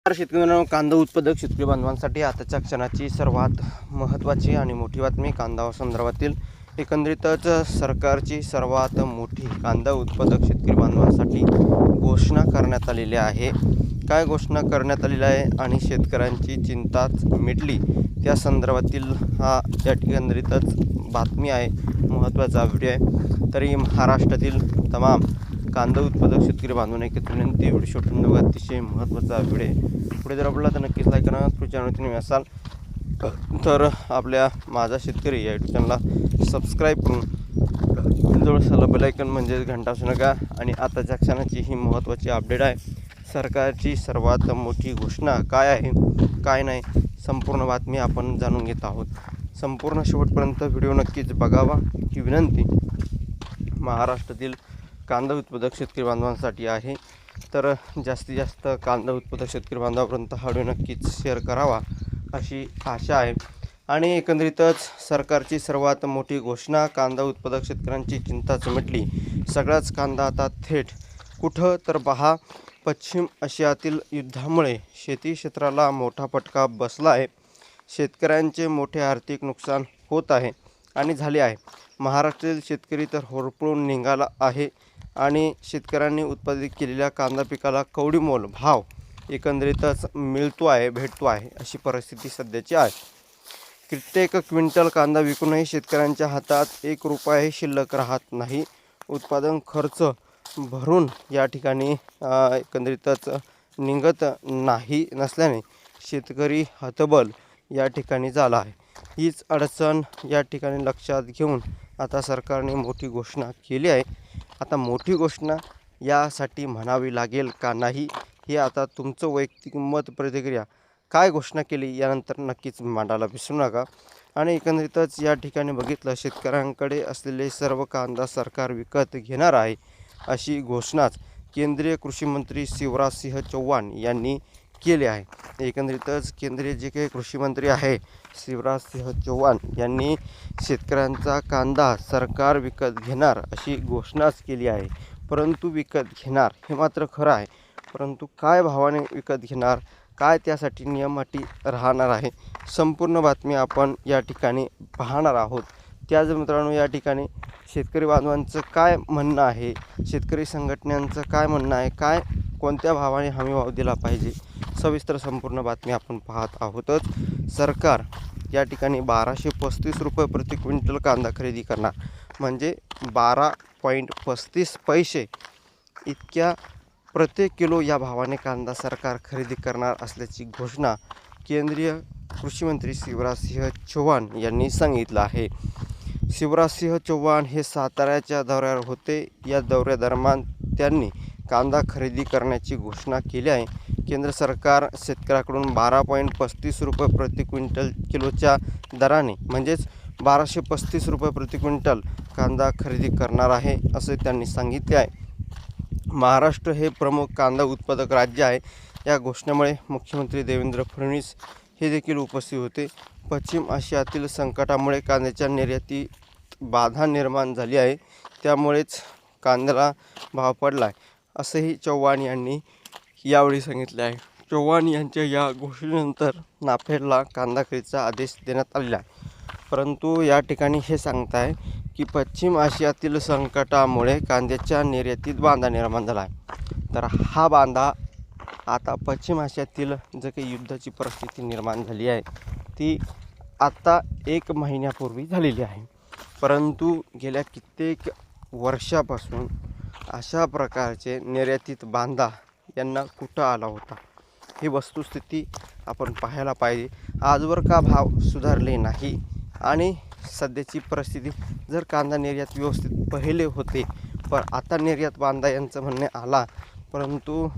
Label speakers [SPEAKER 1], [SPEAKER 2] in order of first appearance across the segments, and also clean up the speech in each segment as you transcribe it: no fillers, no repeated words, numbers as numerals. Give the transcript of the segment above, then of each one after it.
[SPEAKER 1] शेतकऱ्यांनो, कांदा उत्पादक शेतकरी बांधवांसाठी आताच्या क्षणाची सर्वात महत्त्वाची आणि मोठी बातमी कांदा संदर्भातील एकंदरीतच सरकारची सर्वात मोठी कांदा उत्पादक शेतकरी बांधवांसाठी घोषणा करण्यात आलेली आहे. काय घोषणा करण्यात आलेली आहे आणि शेतकऱ्यांची चिंताच मिटली त्या संदर्भातील हा या एकंदरीतच बातमी आहे, महत्त्वाचा व्हिडिओ आहे. तरी महाराष्ट्रातील तमाम कांदा उत्पादक शेतकरी बांधवांना एकत्र विनंती, व्हिडिओ शूटिंग बघा, अतिशय महत्त्वाचा व्हिडिओ आहे. पुढे जर आपल्याला तर नक्कीच लाईक करा. पुढच्या चॅनलवरती नवीन असाल तर आपल्या माझा शेतकरी या यूट्यूब चॅनलला सबस्क्राईब करून जवळ बेल आयकॉन म्हणजे घंटा असू नका. आणि आताच्या क्षणाची ही महत्त्वाची अपडेट आहे. सरकारची सर्वात मोठी घोषणा काय आहे काय नाही संपूर्ण बातमी आपण जाणून घेत आहोत. संपूर्ण शेवटपर्यंत व्हिडिओ नक्कीच बघावा ही विनंती महाराष्ट्रातील कांदा उत्पादक शेतकरी बांधवांसाठी आहे. तर जास्तीत जास्त कांदा उत्पादक शेतकरी बांधवांपर्यंत हा व्हिडिओ नक्कीच शेअर करावा अशी आशा आहे. आणि एकंदरीतच सरकारची सर्वात मोठी घोषणा, कांदा उत्पादक शेतकऱ्यांची चिंताच मिटली. सगळाच कांदा आता थेट कुठं तर पहा, पश्चिम आशियातील युद्धामुळे शेती क्षेत्राला मोठा फटका बसला आहे. शेतकऱ्यांचे मोठे आर्थिक नुकसान होत आहे आणि झाले आहे. महाराष्ट्रातील शेतकरी तर होरपळून निघाला आहे आणि शेतकऱ्यांनी उत्पादित केलेल्या कांदा पिकाला कवडीमोल भाव एकंदरीतच भेटतो आहे अशी परिस्थिती सध्याची आहे. कित्येक क्विंटल कांदा विकूनही शेतकऱ्यांच्या हातात ₹1 शिल्लक राहत नाही. उत्पादन खर्च भरून या ठिकाणी एकंदरीतच निघत नसल्याने शेतकरी हतबल या ठिकाणी झाला आहे. हीच अडचण या ठिकाणी लक्षात घेऊन आता सरकारने मोठी घोषणा केली आहे. आता मोठी घोषणा यासाठी म्हणावी लागेल का नाही हे आता तुमचं वैयक्तिक मत, प्रतिक्रिया, काय घोषणा केली यानंतर नक्कीच मांडायला विसरू नका. आणि एकंदरीतच या ठिकाणी बघितलं, शेतकऱ्यांकडे असलेले सर्व कांदा सरकार विकत घेणार आहे अशी घोषणाच केंद्रीय कृषी मंत्री शिवराज सिंह चौहान यांनी केले आहे. एकंदरीतच केंद्रीय जे काही कृषी मंत्री आहे शिवराज सिंह चौहान यांनी शेतकऱ्यांचा कांदा सरकार विकत घेणार अशी घोषणाच केली आहे. परंतु विकत घेणार हे मात्र खरं आहे, परंतु काय भावाने विकत घेणार, काय त्यासाठी नियम अटी राहणार आहे, संपूर्ण बातमी आपण या ठिकाणी पाहणार आहोत. त्याच मित्रांनो, या ठिकाणी शेतकरी बांधवांचं काय म्हणणं आहे, शेतकरी संघटनांचं काय म्हणणं आहे, कोणत्या भावाने हमीभाव दिला पाहिजे, सविस्तर संपूर्ण बातमी आपण पाहत आहोतच. सरकार या ठिकाणी ₹1235 प्रति क्विंटल कांदा खरेदी करणार, म्हणजे 12.35 पैसे इतक्या प्रत्येक किलो या भावाने कांदा सरकार खरेदी करणार असल्याची घोषणा केंद्रीय कृषी मंत्री शिवराज सिंह चौहान यांनी सांगितलं आहे. शिवराज सिंह चौहान हे साताऱ्याच्या दौऱ्यावर होते. या दौऱ्यादरम्यान त्यांनी कांदा खरेदी करण्याची घोषणा केली आहे. केंद्र सरकार शेतकऱ्याकडून ₹12.35 प्रति क्विंटल किलोच्या दराने, म्हणजेच ₹1235 प्रति क्विंटल कांदा खरेदी करणार आहे असे त्यांनी सांगितले आहे. महाराष्ट्र हे प्रमुख कांदा उत्पादक राज्य आहे. या घोषणेमुळे मुख्यमंत्री देवेंद्र फडणवीस हे देखील उपस्थित होते. पश्चिम आशियातील संकटामुळे कांद्याच्या निर्यातीत बाधा निर्माण झाली आहे, त्यामुळेच कांद्याला भाव पडला आहे असंही चौहान यांनी यावेळी सांगितले आहे. चौहान यांच्या या घोषणेनंतर नाफेडला कांदा खरेदीचा आदेश देण्यात आलेला आहे. परंतु या ठिकाणी हे सांगत आहे की पश्चिम आशियातील संकटामुळे कांद्याच्या निर्यातीत बाधा निर्माण झाला आहे. तर हा बाधा आता पश्चिम आशियातील जे काही युद्धाची परिस्थिती निर्माण झाली आहे ती आता 1 महिन्यापूर्वी झालेली आहे. परंतु गेल्या कित्येक वर्षापासून अशा प्रकारचे निर्यातीत बाधा यांना कुठं आला होता ही वस्तुस्थिती आपण पाहायला पाहिजे. आजवर का भाव सुधारले नाही आणि सध्याची परिस्थिती, जर कांदा निर्यात व्यवस्थित पहिले होते, पण आता निर्यात बाधा यांचं म्हणणे आला, परंतु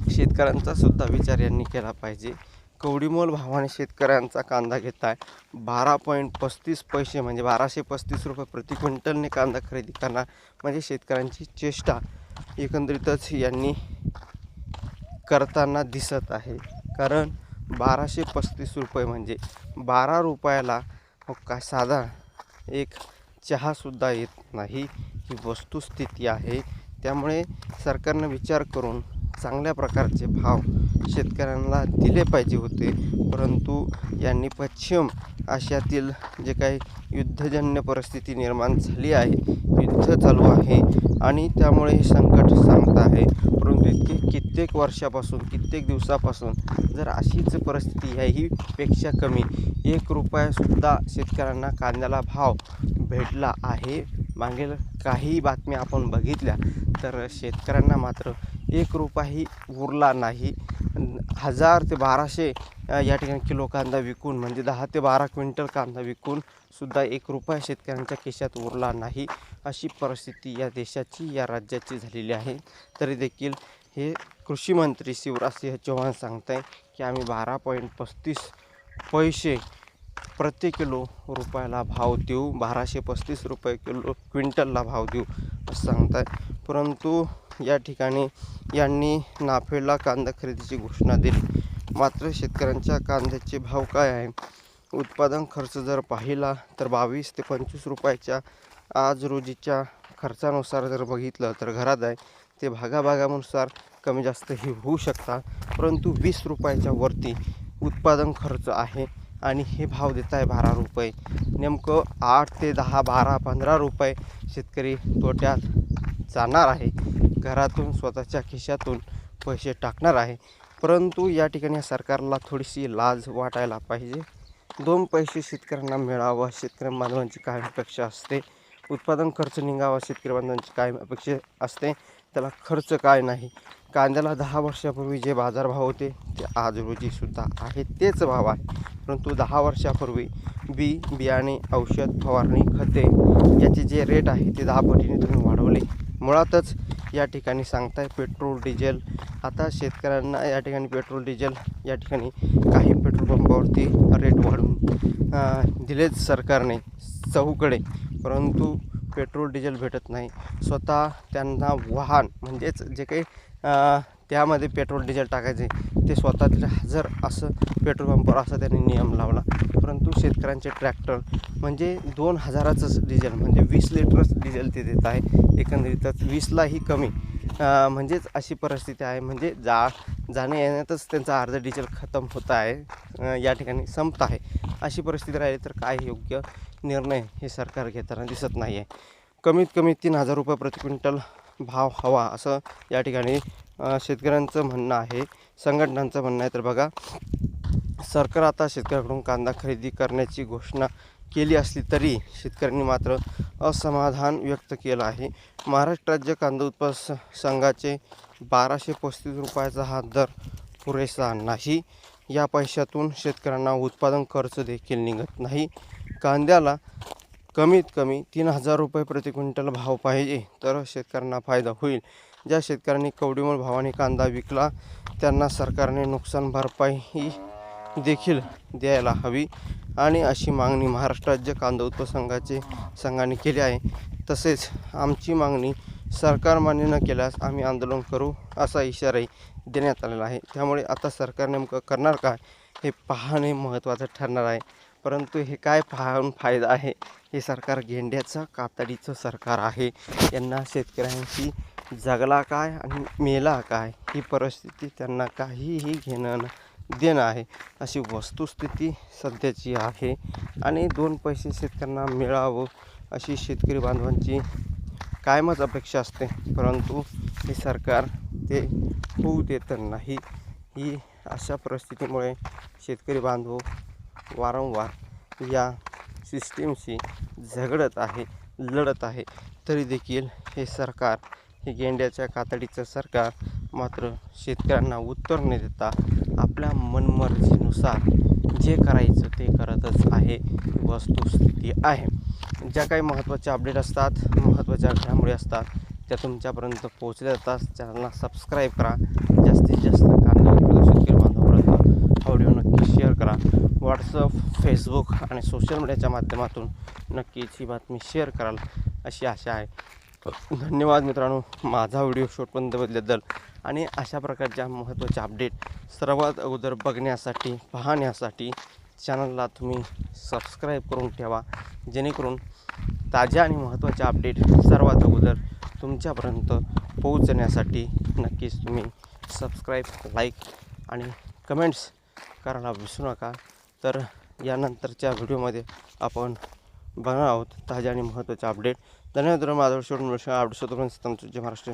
[SPEAKER 1] शेतकऱ्यांचा सुद्धा विचार यांनी केला पाहिजे. कवडीमोल भावाने शेतकऱ्यांचा कांदा घेत आहे. 12.35 पैसे म्हणजे ₹1235 प्रति क्विंटलने कांदा खरेदी करणार, म्हणजे शेतकऱ्यांची चेष्टा एकंदरीतच यांनी करताना दिसत आहे. कारण ₹1235 म्हणजे ₹12ला काय साधा एक चहासुद्धा येत नाही ही वस्तुस्थिती आहे. त्यामुळे सरकारनं विचार करून चांगल्या प्रकारचे भाव शेतकऱ्यांना दिले पाहिजे होते, परंतु यांनी पश्चिम आशियातील जे काही युद्धजन्य परिस्थिती निर्माण झाली आहे, युद्ध चालू आहे आणि त्यामुळे हे संकट सांगत आहे. परंतु कित्येक वर्षापासून, कित्येक दिवसापासून जर अशीच परिस्थिती याही पेक्षा कमी 1 रुपयासुद्धा शेतकऱ्यांना कांद्याला भाव भेटला आहे. मागील काही बातम्या आपण बघितल्या तर शेतकऱ्यांना मात्र 1 रुपयाही उरला नाही. 1000 ते 1200 या ठिकाणी किलो कांदा विकून, म्हणजे 10 ते 12 क्विंटल कांदा विकून सुद्धा 1 रुपया शेतकऱ्यांच्या खिशात उरला नाही. अशी परिस्थिती या देशाची, या राज्याची झालेली आहे. तरी देखील हे कृषी मंत्री शिवराजसिंह चौहान सांगत आहे की आम्ही 12.35 पैसे प्रति किलो रुपयाला भाव देऊ, 1235 रुपये किलो क्विंटलला भाव देऊ असं सांगत आहे. परंतु या ठिकाणी यांनी नाफेडला कांदा खरेदीची घोषणा दिली. मात्र शेतकऱ्यांच्या कांद्याचे भाव काय आहे? उत्पादन खर्च जर पाहिला तर 22 ते 25 रुपयाच्या आज रोजीच्या खर्चानुसार जर बघितलं तर घरात आहे ते भागाभागानुसार कमी जास्त ही होऊ शकतात, परंतु 20 रुपयाच्या वरती उत्पादन खर्च आहे आणि हे भाव देत आहे 12 रुपये. नेमकं 8 ते 10, 12, 15 रुपये शेतकरी तोट्यात जाणार आहे, घरातून स्वतःच्या खिशातून पैसे टाकणार आहे. परंतु या ठिकाणी सरकारला थोडीशी लाज वाटायला पाहिजे. 2 पैसे शेतकऱ्यांना मिळावं, शेतकरी बांधवांची काय अपेक्षा असते, उत्पादन खर्च निघावा शेतकरी बांधवांची काय अपेक्षा असते, त्याला खर्च काय नाही. कांद्याला 10 वर्षापूर्वी जे बाजारभाव होते ते आज रोजीसुद्धा आहे तेच भाव आहे, परंतु 10 वर्षापूर्वी बियाणे, औषध, फवारणी, खते याचे जे रेट आहे ते 10 पटीने तुम्ही वाढवले. मुळातच या ठिकाणी सांगताय पेट्रोल डिझेल, आता शेतकऱ्यांना या ठिकाणी पेट्रोल डिझेल या ठिकाणी काही पेट्रोल पंपावरती रेट वाढवून दिलेच सरकारने चहूकडे, परंतु पेट्रोल डिझेल भेटत नाही. स्वतः त्यांना वाहन म्हणजेच जे काही त्यामध्ये पेट्रोल डिझेल टाकायचे ते स्वतःचे हजर असं पेट्रोल पंपावर असा त्यांनी नियम लावला, परंतु शेतकऱ्यांचे ट्रॅक्टर म्हणजे 2000चं डिझेल म्हणजे 20 लिटरच डिझेल ते देत आहे. एकंदरीतच 20लाही कमी म्हणजेच अशी परिस्थिती आहे, म्हणजे जाण्या येण्यातच त्यांचा अर्ध डिझेल खतम होत आहे, या ठिकाणी संपत आहे. अशी परिस्थिती राहिली तर काय योग्य निर्णय हे सरकार घेताना दिसत नाही आहे. कमीत कमी 3000 रुपये प्रति क्विंटल भाव हवा असं या ठिकाणी शेतकऱ्यांचं म्हणणं आहे, संघटनांचं म्हणणं आहे. तर बघा, सरकार आता शेतकऱ्यांकडून कांदा खरेदी करण्याची घोषणा केली असली तरी शेतकऱ्यांनी मात्र असमाधान व्यक्त केलं आहे. महाराष्ट्र राज्य कांदा उत्पादक संघाचे 1235 रुपयाचा हा दर पुरेसा नाही. या पैशातून शेतकऱ्यांना उत्पादन खर्च देखील निघत नाही. कांद्याला कमीत कमी 3000 रुपये प्रति क्विंटल भाव पाहिजे तर शेतकऱ्यांना फायदा होईल. ज्या शेतकऱ्यांनी कवडीमोल भावाने कांदा विकला त्यांना सरकारने नुकसान भरपाई देखील द्यायला हवी आणि अशी मागणी महाराष्ट्र राज्य कांदा उत्पादक संघाने केली आहे. तसेच आमची मागणी सरकार मान्य न केल्यास आम्ही आंदोलन करू असा इशाराही देण्यात आलेला आहे. त्यामुळे आता सरकार नेमकं करणार काय हे पाहणे महत्त्वाचं ठरणार आहे. परंतु हे काय पाहून फायदा आहे? हे सरकार गेंड्याचं कातडीचं सरकार आहे. यांना शेतकऱ्यांशी जगला काय आणि मेला काय ही परिस्थिती त्यांना काहीही घेणं देणं आहे, अशी वस्तुस्थिती सध्याची आहे. आणि 2 पैसे शेतकऱ्यांना मिळावं अशी शेतकरी बांधवांची कायमच अपेक्षा असते, परंतु हे सरकार ते होऊ देत नाही. ही अशा परिस्थितीमुळे शेतकरी बांधव वारंवार या सिस्टीमशी झगडत आहे, लढत आहे. तरी देखील हे सरकार, हे गेंड्याच्या कातडीचं सरकार मात्र शेतकऱ्यांना उत्तर न देता आपल्या मनमर्जीनुसार जे करायचं ते करतच आहे, वस्तुस्थिती आहे. ज्या काही महत्त्वाचे अपडेट असतात, महत्त्वाच्या घडामोडी असतात त्या तुमच्यापर्यंत पोहोचल्या जातात. चॅनलला सबस्क्राईब करा. जास्तीत जास्त कांदा शेतकरी बांधवांपर्यंत व्हिडिओ नक्की शेअर करा. व्हॉट्सअप, फेसबुक आणि सोशल मीडियाच्या माध्यमातून नक्कीच ही बातमी शेअर कराल अशी आशा आहे. धन्यवाद मित्रांनो, माझा व्हिडिओ शेवटपर्यंत बघितल्याबद्दल. आणि अशा प्रकारच्या महत्त्वाच्या अपडेट सर्वात अगोदर बघण्यासाठी, पाहण्यासाठी चॅनलला तुम्ही सबस्क्राईब करून ठेवा, जेणेकरून ताज्या आणि महत्त्वाच्या अपडेट सर्वात अगोदर तुमच्यापर्यंत पोहोचण्यासाठी नक्कीच तुम्ही सबस्क्राईब, लाईक आणि कमेंट्स करायला विसरू नका. तर यानंतरच्या व्हिडिओमध्ये आपण बघणार आहोत ताज्या आणि महत्त्वाचे अपडेट. धन्यवाद. माझ्यावर शेवटून अपडेट शोधून तुमचे महाराष्ट्र.